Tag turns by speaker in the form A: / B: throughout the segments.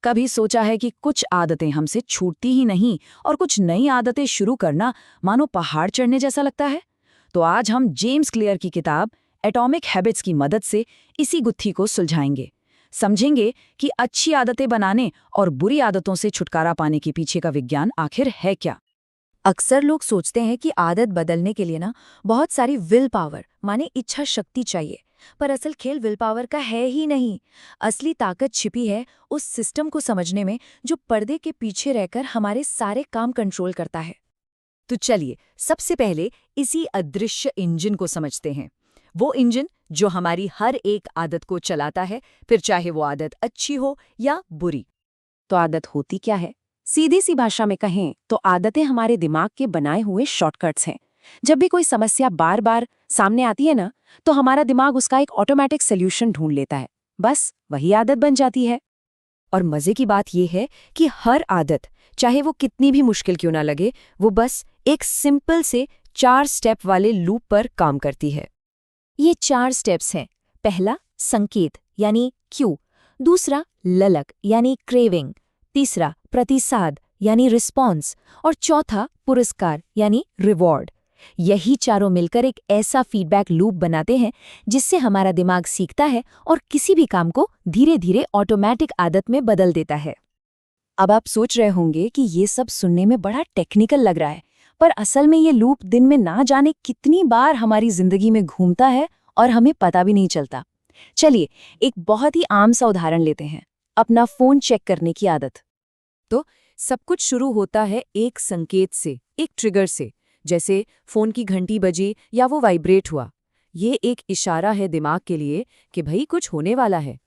A: कभी सोचा है कि कुछ आदतें हमसे छूटती ही नहीं और कुछ नई आदतें शुरू करना मानो पहाड़ चढ़ने जैसा लगता है? तो आज हम जेम्स क्लियर की किताब एटॉमिक हैबिट्स की मदद से इसी गुत्थी को सुलझाएंगे। समझेंगे कि अच्छी आदतें बनाने और बुरी आदतों से छुटकारा पाने के पीछे का विज्ञान आखिर है क्या।
B: अक्सर लोग सोचते हैं कि आदत बदलने के लिए बहुत सारी विल पावर माने इच्छा शक्ति चाहिए, पर असल खेल विल पावर का है ही नहीं। असली ताकत छिपी है उस सिस्टम को समझने में जो पर्दे के पीछे रहकर हमारे सारे काम कंट्रोल करता है। तो चलिए सबसे पहले इसी अदृश्य इंजन को समझते हैं। वो इंजन जो हमारी हर एक आदत को चलाता है, फिर चाहे वो आदत अच्छी हो या बुरी। तो आदत होती क्या है? सीधी सी भाषा में कहें तो आदतें हमारे दिमाग के बनाए हुए शॉर्टकट्स हैं। जब भी कोई समस्या बार बार सामने आती है तो हमारा दिमाग उसका एक ऑटोमेटिक सोल्यूशन ढूंढ लेता है, बस वही आदत बन जाती है। और मजे की बात यह है कि हर आदत, चाहे वो कितनी भी मुश्किल क्यों ना लगे, वो बस एक सिंपल से 4 स्टेप वाले लूप पर काम करती है। ये 4 स्टेप्स हैं। पहला संकेत यानी क्यू, दूसरा ललक यानी क्रेविंग, तीसरा प्रतिसाद यानी रिस्पॉन्स और चौथा पुरस्कार यानी रिवॉर्ड। यही चारों मिलकर एक ऐसा फीडबैक लूप बनाते हैं जिससे हमारा दिमाग सीखता है और किसी भी काम को धीरे धीरे ऑटोमेटिक आदत में बदल देता है। अब आप सोच रहे होंगे कि ये सब सुनने में बड़ा टेक्निकल लग रहा है, पर असल में ये लूप दिन में ना जाने कितनी बार हमारी जिंदगी में घूमता है और हमें पता भी नहीं चलता। चलिए एक बहुत ही आम सा उदाहरण लेते हैं, अपना फोन चेक करने की आदत। तो सब कुछ शुरू होता है एक संकेत से, एक ट्रिगर से, जैसे फोन की घंटी बजी या वो वाइब्रेट हुआ। ये एक इशारा है दिमाग के लिए कि भाई कुछ होने वाला है।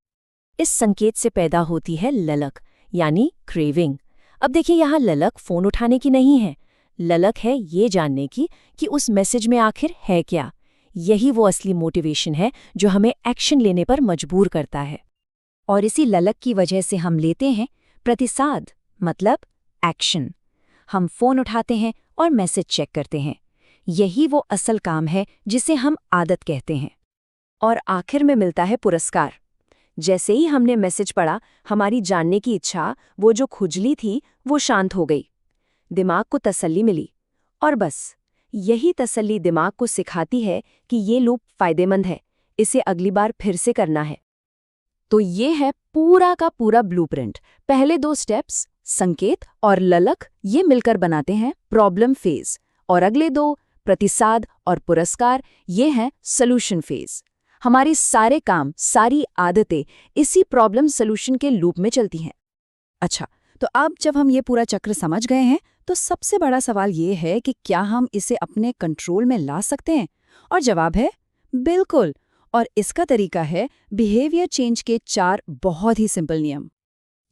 B: इस संकेत से पैदा होती है ललक यानी क्रेविंग। अब देखिए यहाँ ललक फोन उठाने की नहीं है, ललक है ये जानने की कि उस मैसेज में आखिर है क्या। यही वो असली मोटिवेशन है जो हमें एक्शन लेने पर मजबूर करता है। और इसी ललक की वजह से हम लेते हैं प्रतिसाद, मतलब एक्शन। हम फोन उठाते हैं और मैसेज चेक करते हैं। यही वो असल काम है जिसे हम आदत कहते हैं। और आखिर में मिलता है पुरस्कार। जैसे ही हमने मैसेज पढ़ा, हमारी जानने की इच्छा, वो जो खुजली थी, वो शांत हो गई। दिमाग को तसल्ली मिली। और बस यही तसल्ली दिमाग को सिखाती है कि ये लूप फायदेमंद है, इसे अगली बार फिर से करना है। तो ये है पूरा का पूरा ब्लूप्रिंट। पहले 2 स्टेप्स संकेत और ललक, ये मिलकर बनाते हैं प्रॉब्लम फेज, और अगले 2 प्रतिसाद और पुरस्कार, ये हैं सॉल्यूशन फेज। हमारे सारे काम, सारी आदतें इसी प्रॉब्लम सॉल्यूशन के लूप में चलती हैं। अच्छा, तो अब जब हम ये पूरा चक्र समझ गए हैं, तो सबसे बड़ा सवाल ये है कि क्या हम इसे अपने कंट्रोल में ला सकते हैं? और जवाब है बिल्कुल। और इसका तरीका है बिहेवियर चेंज के 4 बहुत ही सिंपल नियम।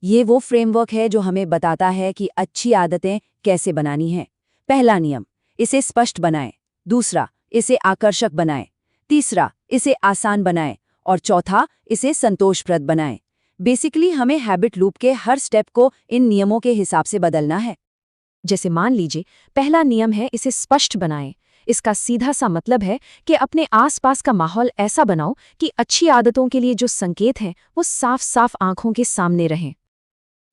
B: ये वो फ्रेमवर्क है जो हमें बताता है कि अच्छी आदतें कैसे बनानी हैं। पहला नियम, इसे स्पष्ट बनाएं। दूसरा, इसे आकर्षक बनाएं। तीसरा, इसे आसान बनाएं। और चौथा, इसे संतोषप्रद बनाएं। बेसिकली हमें हैबिट लूप के हर स्टेप को इन नियमों के हिसाब से बदलना है। जैसे मान लीजिए पहला नियम है इसे स्पष्ट बनाएं। इसका सीधा सा मतलब है कि अपने आसपास का माहौल ऐसा बनाओ कि अच्छी आदतों के लिए जो संकेत हैं वो साफ साफ आंखों के सामने रहें।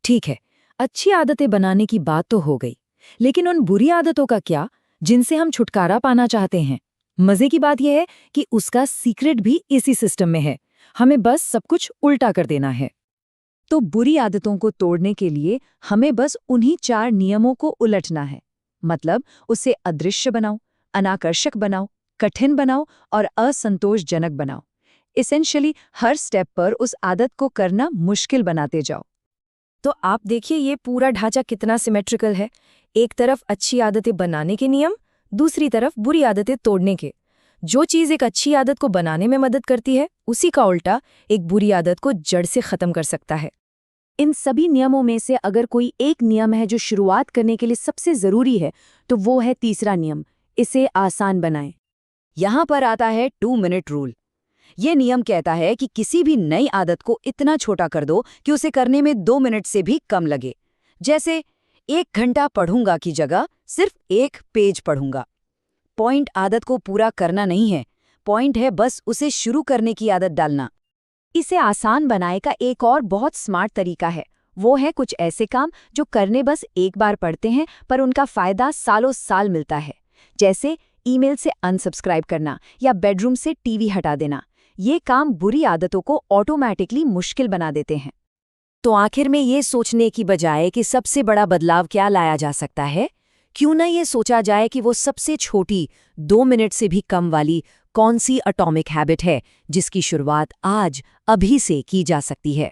B: ठीक है, अच्छी आदतें बनाने की बात तो हो गई, लेकिन उन बुरी आदतों का क्या, जिनसे हम छुटकारा पाना चाहते हैं? मजे की बात यह है कि उसका सीक्रेट भी इसी सिस्टम में है। हमें बस सब कुछ उल्टा कर देना है। तो बुरी आदतों को तोड़ने के लिए हमें बस उन्हीं 4 नियमों को उलटना है। मतलब उसे अदृश्य बनाओ, अनाकर्षक बनाओ, कठिन बनाओ और असंतोषजनक बनाओ। एसेंशियली हर स्टेप पर उस आदत को करना मुश्किल बनाते जाओ। तो आप देखिए ये पूरा ढांचा कितना सिमेट्रिकल है। एक तरफ अच्छी आदतें बनाने के नियम, दूसरी तरफ बुरी आदतें तोड़ने के। जो चीज़ एक अच्छी आदत को बनाने में मदद करती है, उसी का उल्टा एक बुरी आदत को जड़ से खत्म कर सकता है। इन सभी नियमों में से अगर कोई एक नियम है जो शुरुआत करने के लिए सबसे ज़रूरी है, तो वो है तीसरा नियम, इसे आसान बनाएं। यहाँ पर आता है 2 मिनट रूल। ये नियम कहता है कि किसी भी नई आदत को इतना छोटा कर दो कि उसे करने में 2 मिनट से भी कम लगे। जैसे 1 घंटा पढ़ूंगा की जगह सिर्फ 1 पेज पढ़ूंगा। पॉइंट आदत को पूरा करना नहीं है, पॉइंट है बस उसे शुरू करने की आदत डालना। इसे आसान बनाने का एक और बहुत स्मार्ट तरीका है, वो है कुछ ऐसे काम जो करने बस एक बार पड़ते हैं पर उनका फायदा सालों साल मिलता है। जैसे ईमेल से अनसब्सक्राइब करना या बेडरूम से टीवी हटा देना। ये काम बुरी आदतों को ऑटोमैटिकली मुश्किल बना देते हैं।
A: तो आखिर में ये सोचने की बजाय कि सबसे बड़ा बदलाव क्या लाया जा सकता है, क्यों ना ये सोचा जाए कि वो सबसे छोटी 2 मिनट से भी कम वाली कौन सी एटॉमिक हैबिट है जिसकी शुरुआत आज अभी से की जा सकती है।